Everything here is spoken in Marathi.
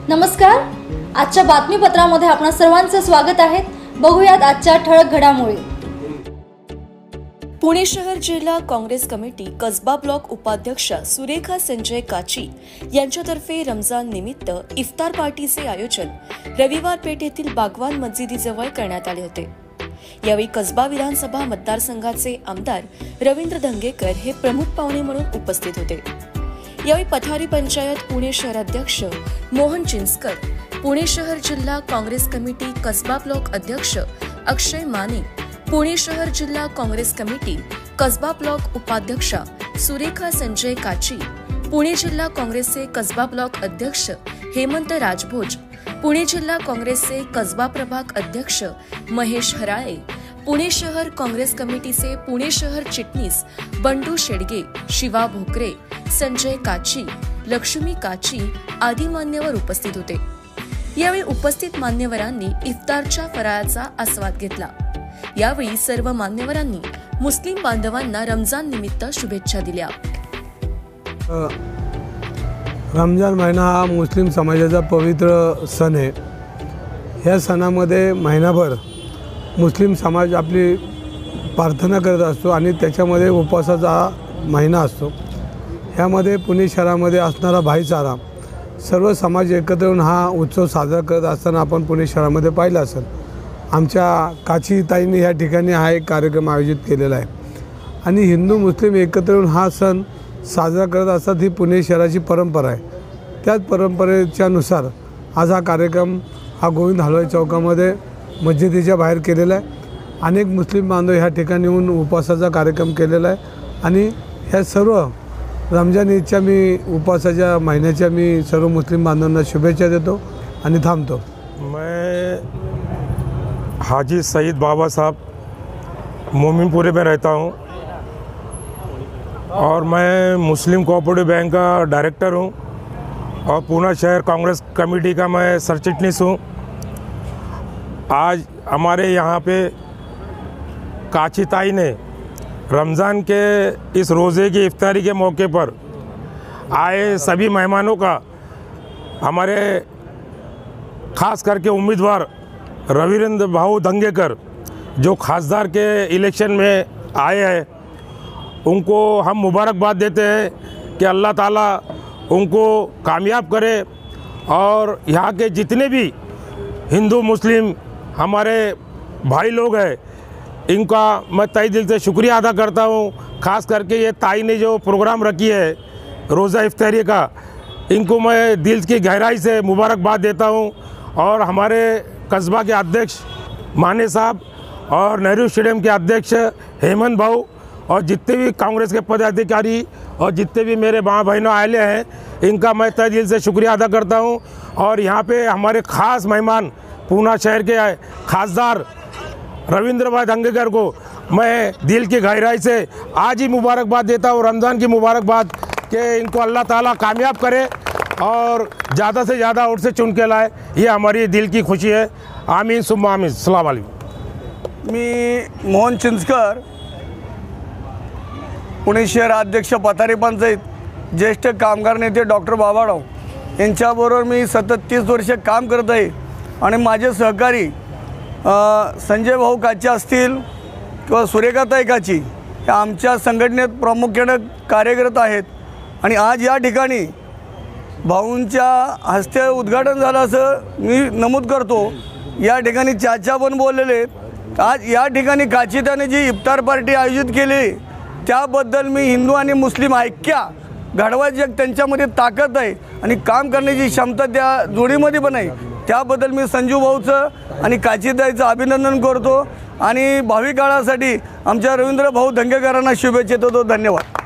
नमस्कार, आजच्या बातमीपत्रामध्ये आपणा सर्वांचे स्वागत आहे। बघूयात आजच्या ठळक घडामोडी। पुणे शहर जिल्हा काँग्रेस कमिटी कसबा ब्लॉक उपाध्यक्ष सुरेखा संजय काची यांच्यातर्फे रमजान निमित्त इफ्तार पार्टीचे आयोजन रविवार पेठ येथील बागवान मस्जिदीजवळ करण्यात आले होते। यावेळी कसबा विधानसभा मतदारसंघाचे आमदार रवींद्र धंगेकर हे प्रमुख पाहुणे म्हणून उपस्थित होते। यावेळी पठारी पंचायत पुणे शहराध्यक्ष मोहन चिंचकर, पुणे शहर जिल्हा काँग्रेस कमिटी कसबा ब्लॉक अध्यक्ष अक्षय माने, पुणे शहर जिल्हा काँग्रेस कमिटी कसबा ब्लॉक उपाध्यक्षा सुरेखा संजय काची, पुणे जिल्हा काँग्रेसचे कसबा ब्लॉक अध्यक्ष हेमंत राजभोज, पुणे जिल्हा काँग्रेसचे कसबा प्रभाग अध्यक्ष महेश हराळे, पुणे शहर काँग्रेस कमिटीचे पुणे शहर चिटणीस बंडू शेडगे, शिवा भोकरे, संजय काची, लक्ष्मी काची आदी मान्यवर उपस्थित होते। यावेळी उपस्थित मान्यवरांनी इफ्तारच्या फराळाचा आस्वाद घेतला। यावेळी सर्व मान्यवरांनी मुस्लिम बांधवांना रमजान निमित्त शुभेच्छा दिल्या। रमजान महिना हा मुस्लिम समाजाचा पवित्र सण आहे। या सणामध्ये महिनाभर मुस्लिम समाज आपली प्रार्थना करत असतो आणि त्याच्यामध्ये उपवासाचा महिना असतो। यामध्ये पुणे शहरामध्ये असणारा भाईचारा, सर्व समाज एकत्र येऊन हा उत्सव साजरा करत असताना आपण पुणे शहरामध्ये पाहिलं असेल। आमच्या काची ताईंनी या ठिकाणी हा एक कार्यक्रम आयोजित केलेला आहे आणि हिंदू मुस्लिम एकत्र येऊन हा सण साजरा करत असतात। ही पुणे शहराची परंपरा आहे। त्याच परंपरेच्या नुसार आज हा कार्यक्रम हा गोविंद हलवाई चौकामध्ये मस्जिदीच्या बाहेर केलेला आहे। अनेक मुस्लिम बांधव ह्या ठिकाणी येऊन उपवासाचा कार्यक्रम केलेला आहे आणि ह्या सर्व रमजान ईदच्या मी उपवासाच्या महिन्याच्या मी सर्व मुस्लिम बांधवांना शुभेच्छा देतो आणि थांबतो। मैं हाजी सईद बाबा साहब मोमिनपुरे में रहता हूँ और मैं मुस्लिम कोऑपरेटिव बैंक का डायरेक्टर हूँ और पुणे शहर कांग्रेस कमेटी का मैं सरचिटनीस हूँ। आज हमारे यहाँ पे काची ताई ने रमज़ान के इस रोज़े की इफ्तारी के मौके पर आए सभी मेहमानों का, हमारे ख़ास करके उम्मीदवार रविंद्र भाऊ धंगेकर जो खासदार के इलेक्शन में आए हैं, उनको हम मुबारकबाद देते हैं कि अल्लाह ताला उनको कामयाब करे और यहाँ के जितने भी हिंदू मुस्लिम हमारे भाई लोग हैं इनका मैं तहे दिल से शुक्रिया अदा करता हूँ। ख़ास करके ये ताई ने जो प्रोग्राम रखी है रोज़ा इफ्तारी का, इनको मैं दिल की गहराई से मुबारकबाद देता हूँ। और हमारे कस्बा के अध्यक्ष माने साहब और नेहरू स्टेडियम के अध्यक्ष हेमंत भाऊ और जितने भी कांग्रेस के पदाधिकारी और जितने भी मेरे माँ बहनों आए हैं, इनका मैं तहे दिल से शुक्रिया अदा करता हूँ। और यहाँ पे हमारे ख़ास मेहमान पुणे शहर के खासदार रविंद्र भाई धंगेकर को मैं दिल की गहराई से आज ही मुबारकबाद देता हूँ, रमज़ान की मुबारकबाद कि इनको अल्लाह ताला कामयाब करे और ज़्यादा से ज़्यादा वोट से चुन के लाए, ये हमारी दिल की खुशी है। आमीन सुम्मा आमीन। अस्सलाम वालेकुम। मी मोहन चिंचकर, पुणे शहर अध्यक्ष पठारी पंचायत, ज्येष्ठ कामगार नेते डॉक्टर बाबाराव यांच्याबरोबर मी सतत 30 वर्ष काम करत आहे आणि माझे सहकारी संजय भाऊ काची असतील किंवा सुरेखाताई काची या आमच्या संघटनेत प्रामुख्याने कार्यरत आहेत। आणि आज या ठिकाणी भाऊंच्या हस्ते उद्घाटन झालं असं मी नमूद करतो। या ठिकाणी चाचा पण बोललेले आहेत। आज या ठिकाणी काचीताने जी इफ्तार पार्टी आयोजित केली त्याबद्दल मी हिंदू आणि मुस्लिम ऐक्य घडवायची एक त्यांच्यामध्ये ताकद आहे आणि काम करण्याची क्षमता त्या जोडीमध्ये पण आहे। त्याबद्दल मी संजू भाऊचं आणि काचीताईचं अभिनंदन करतो आणि भावी काळासाठी आमच्या रवींद्र भाऊ धंगेकरांना शुभेच्छा देतो। धन्यवाद।